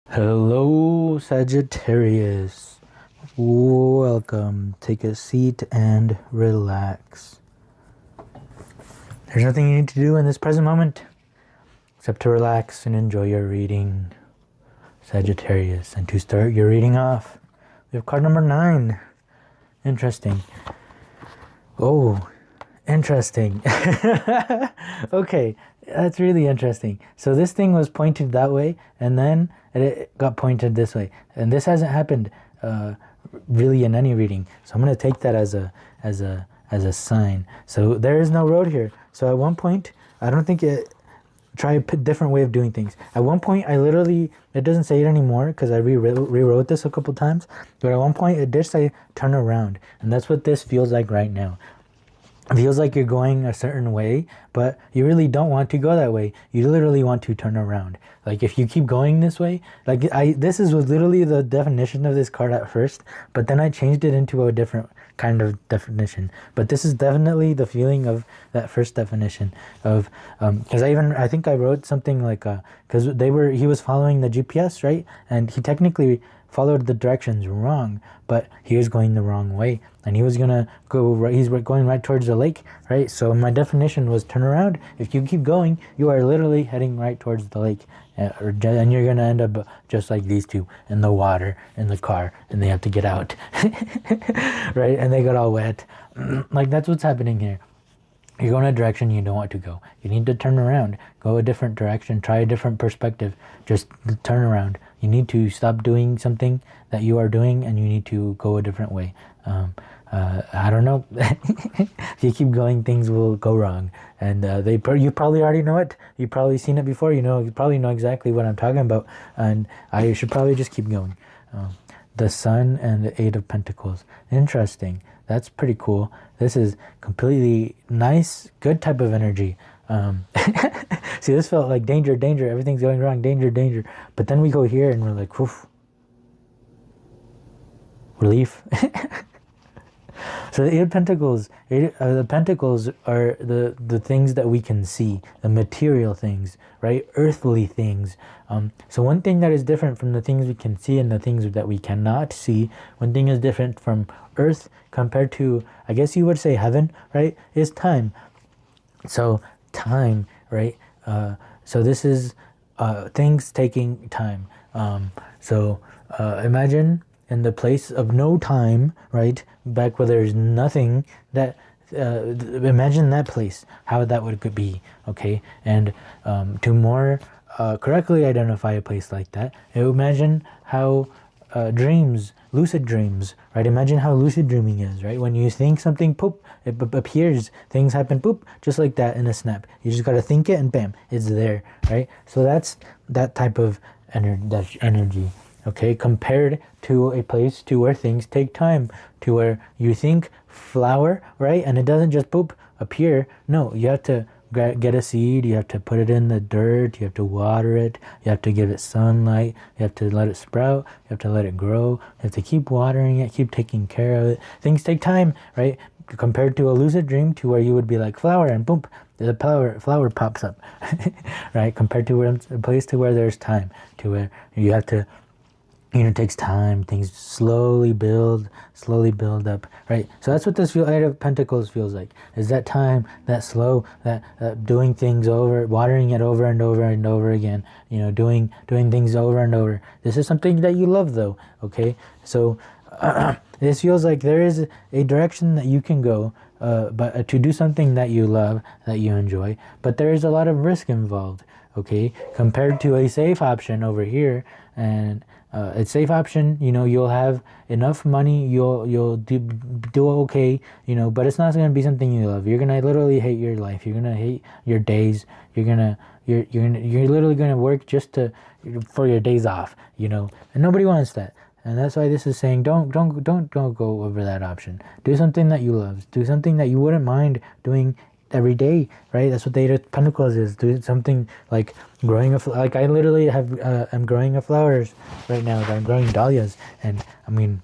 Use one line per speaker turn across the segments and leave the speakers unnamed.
Hello, Sagittarius. Welcome. Take a seat and relax. There's nothing you need to do in this present moment except to relax and enjoy your reading, Sagittarius. And to start your reading off, we have card number 9. Interesting. Oh, interesting. Okay, that's really interesting. So this thing was pointed that way, and then it got pointed this way, and this hasn't happened really in any reading. So I'm going to take that as a sign. So there is no road here. So at one point, I don't think it. Try a different way of doing things. At one point, I literally, it doesn't say it anymore because I rewrote this a couple times. But at one point, it did say turn around, and that's what this feels like right now. It feels like you're going a certain way, but you really don't want to go that way. You literally want to turn around. Like if you keep going this way, like this was literally the definition of this card at first, but then I changed it into a different kind of definition. But this is definitely the feeling of that first definition of, because I think I wrote something like, because he was following the GPS, right? And he technically followed the directions wrong, but he was going the wrong way, and he was gonna go right, he's going right towards the lake, right? So my definition was turn around. If you keep going, you are literally heading right towards the lake, and you're gonna end up just like these two in the water in the car, and they have to get out. Right? And they got all wet. Like that's what's happening here. You're going a direction you don't want to go. You need to turn around, go a different direction, try a different perspective. Just turn around. You need to stop doing something that you are doing, and you need to go a different way. I don't know. If you keep going, things will go wrong, and you probably already know it. You've probably seen it before. You probably know exactly what I'm talking about, and I should probably just keep going. The Sun and the Eight of Pentacles. Interesting. That's pretty cool. This is completely nice, good type of energy. See, this felt like danger, danger. Everything's going wrong. Danger, danger. But then we go here and we're like, woof. Relief. So the Eight of Pentacles, the Pentacles are the things that we can see, the material things, right? Earthly things. So one thing that is different from the things we can see and the things that we cannot see, one thing is different from Earth compared to, I guess you would say heaven, right? Is time. So time, right? So this is things taking time. So imagine in the place of no time, right? Back where there's nothing, that imagine that place, how that would be, okay? And to more correctly identify a place like that, imagine how dreams, lucid dreams, right? Imagine how lucid dreaming is, right? When you think something, poop, it appears, things happen, poop, just like that in a snap. You just gotta think it and bam, it's there, right? So that's that type of energy. Okay, compared to a place to where things take time, to where you think flower, right? And it doesn't just poop, appear. No, you have to get a seed, you have to put it in the dirt, you have to water it, you have to give it sunlight, you have to let it sprout, you have to let it grow, you have to keep watering it, keep taking care of it. Things take time, right? Compared to a lucid dream, to where you would be like flower and boom, the flower pops up, right? Compared to a place to where there's time, to where you have to, it takes time, things slowly build up, right? So that's what this Eight of Pentacles feels like, is that time, that slow, that doing things over, watering it over and over and over again, doing things over and over. This is something that you love though, okay? So this feels like there is a direction that you can go, but to do something that you love, that you enjoy, but there is a lot of risk involved, okay? Compared to a safe option over here, and a safe option, you'll have enough money, you'll do okay, but it's not going to be something you love. You're gonna literally hate your life. You're gonna hate your days. You're literally gonna work just for your days off, and nobody wants that. And that's why this is saying don't go over that option. Do something that you love. Do something that you wouldn't mind doing every day, right? That's what the Eight of Pentacles is. Do something like growing like I literally have I'm growing flowers right now. I'm growing dahlias, and I mean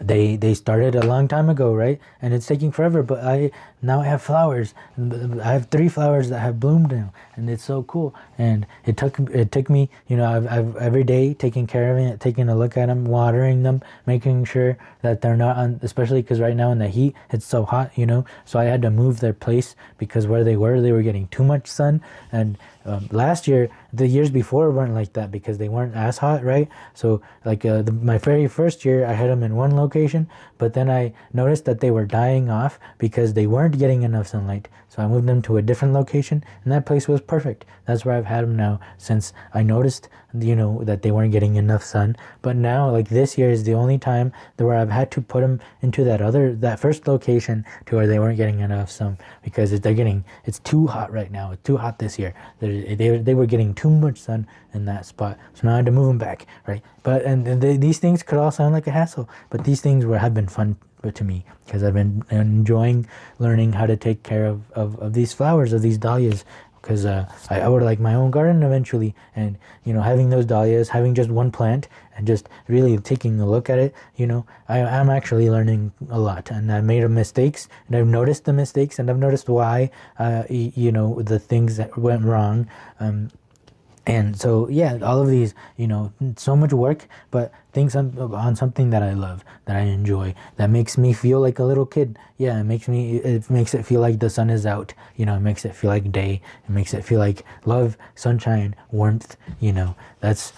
they started a long time ago, right? And it's taking forever, but now I have flowers. I have 3 flowers that have bloomed now, and it's so cool. And it took me, I've every day taking care of it, taking a look at them, watering them, making sure that they're not on, especially because right now in the heat it's so hot, so I had to move their place because where they were getting too much sun. And last year, the years before weren't like that because they weren't as hot, right? So like my very first year, I had them in one location, but then I noticed that they were dying off because they weren't getting enough sunlight. So I moved them to a different location, and that place was perfect. That's where I've had them now since I noticed, that they weren't getting enough sun. But now, like this year is the only time where I've had to put them into that first location to where they weren't getting enough sun because it's too hot right now. It's too hot this year. They were getting too much sun in that spot. So now I had to move them back, right? But these things could all sound like a hassle, but these things have been fun to me because I've been enjoying learning how to take care of these flowers, of these dahlias, because I would like my own garden eventually. And having those dahlias, having just one plant and just really taking a look at it, I'm actually learning a lot. And I made mistakes, and I've noticed the mistakes, and I've noticed why the things that went wrong. And so, yeah, all of these, so much work, but things on something that I love, that I enjoy, that makes me feel like a little kid. Yeah, it makes it feel like the sun is out. It makes it feel like day. It makes it feel like love, sunshine, warmth. That's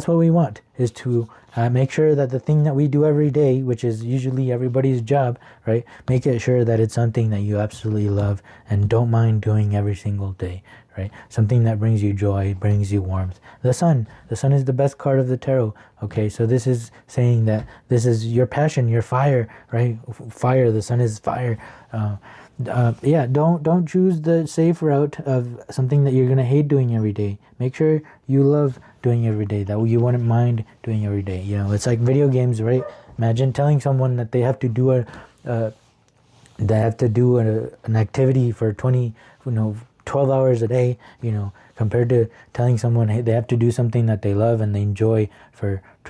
what we want, is to make sure that the thing that we do every day, which is usually everybody's job, right? Make it sure that it's something that you absolutely love and don't mind doing every single day. Right? Something that brings you joy, brings you warmth. The sun is the best card of the tarot. Okay, so this is saying that this is your passion, your fire, right? Fire, the sun is fire. Don't choose the safe route of something that you're gonna hate doing every day. Make sure you love doing every day, that you wouldn't mind doing every day. It's like video games, right? Imagine telling someone that they have to do an activity for 12 hours a day, compared to telling someone, hey, they have to do something that they love and they enjoy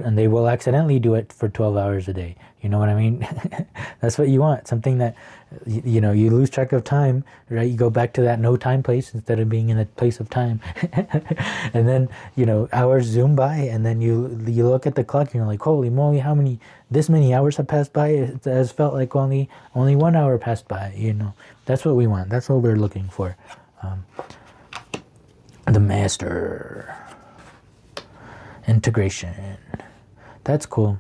and they will accidentally do it for 12 hours a day. You know what I mean? That's what you want. Something that, you lose track of time, right? You go back to that no time place instead of being in a place of time. And then, hours zoom by, and then you look at the clock and you're like, holy moly, this many hours have passed by? It has felt like only 1 hour passed by, That's what we want. That's what we're looking for. The master. Integration. That's cool.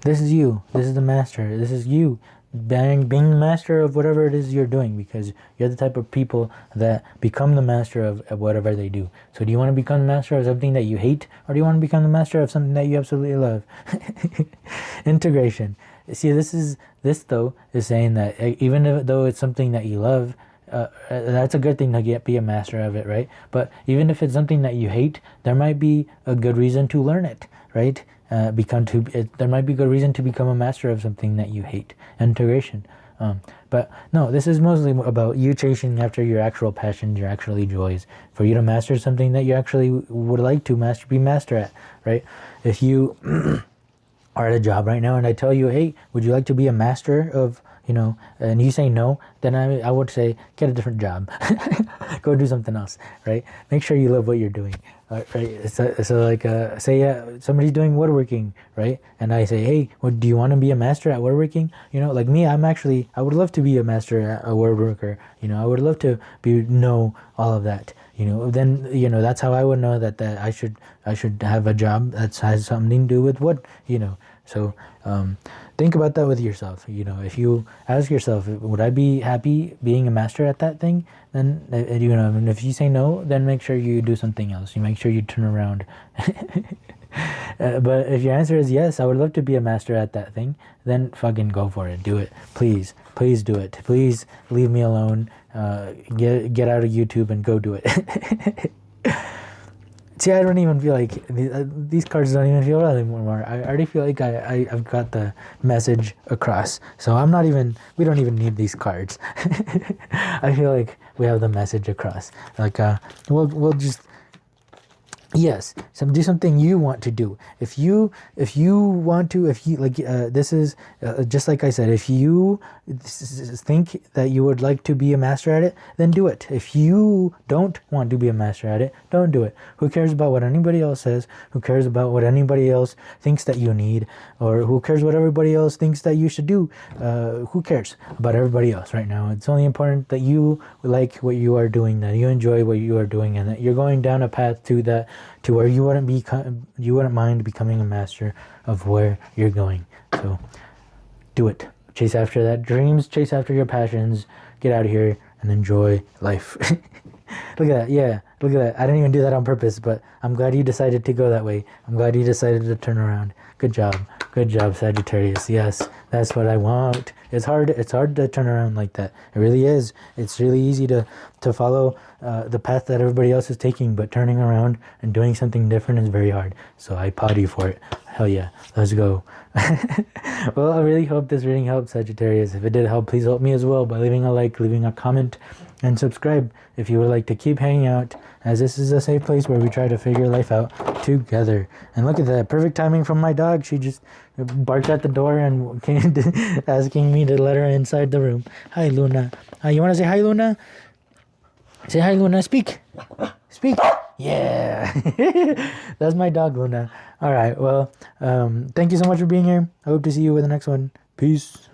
This is you. This is the master. This is you being the master of whatever it is you're doing, because you're the type of people that become the master of whatever they do. So do you want to become the master of something that you hate, or do you want to become the master of something that you absolutely love? Integration. See, this though is saying that even though it's something that you love, that's a good thing to be a master of it, right? But even if it's something that you hate, there might be a good reason to learn it, right? There might be good reason to become a master of something that you hate. Integration. But no, this is mostly about you chasing after your actual passions, your actual joys, for you to master something that you actually would like to be master at, right? If you are at a job right now and I tell you, hey, would you like to be a master of, and you say no, then I would say, get a different job. Go do something else, right? Make sure you love what you're doing, right? So like, say somebody's doing woodworking, right? And I say, hey, do you want to be a master at woodworking? Like me, I would love to be a master at a woodworker. I would love to know all of that. Then, that's how I would know that I should have a job that has something to do with wood, So, think about that with yourself. If you ask yourself, would I be happy being a master at that thing? Then, and if you say no, then make sure you do something else. You make sure you turn around. But if your answer is yes, I would love to be a master at that thing, then fucking go for it. Do it. Please do it. Please leave me alone. Get out of YouTube and go do it. See, I don't even feel like these cards don't even feel real anymore. I already feel like I've got the message across. So we don't even need these cards. I feel like we have the message across. Like, we'll just Yes, do something you want to do. If you want to, if you like, this is just like I said. If you think that you would like to be a master at it, then do it. If you don't want to be a master at it, don't do it. Who cares about what anybody else says? Who cares about what anybody else thinks that you need, or who cares what everybody else thinks that you should do? Who cares about everybody else right now? It's only important that you like what you are doing, that you enjoy what you are doing, and that you're going down a path to where you wouldn't mind becoming a master of where you're going. So do it. Chase after that dreams, chase after your passions, get out of here and enjoy life. Look at that. Yeah, look at that. I didn't even do that on purpose, but I'm glad you decided to go that way. I'm glad you decided to turn around. Good job. Good job, Sagittarius. Yes, that's what I want. It's hard to turn around like that. It really is. It's really easy to follow the path that everybody else is taking, but turning around and doing something different is very hard. So I applaud you for it. Hell yeah. Let's go. Well, I really hope this reading helped, Sagittarius. If it did help, please help me as well by leaving a like, leaving a comment, and subscribe if you would like to keep hanging out, as this is a safe place where we try to figure life out together. And look at that, perfect timing from my dog. She just barked at the door and came asking me to let her inside the room. Hi, Luna. You want to say hi, Luna? Say hi, Luna. Speak. Speak. Yeah. That's my dog, Luna. All right. Well, thank you so much for being here. I hope to see you with the next one. Peace.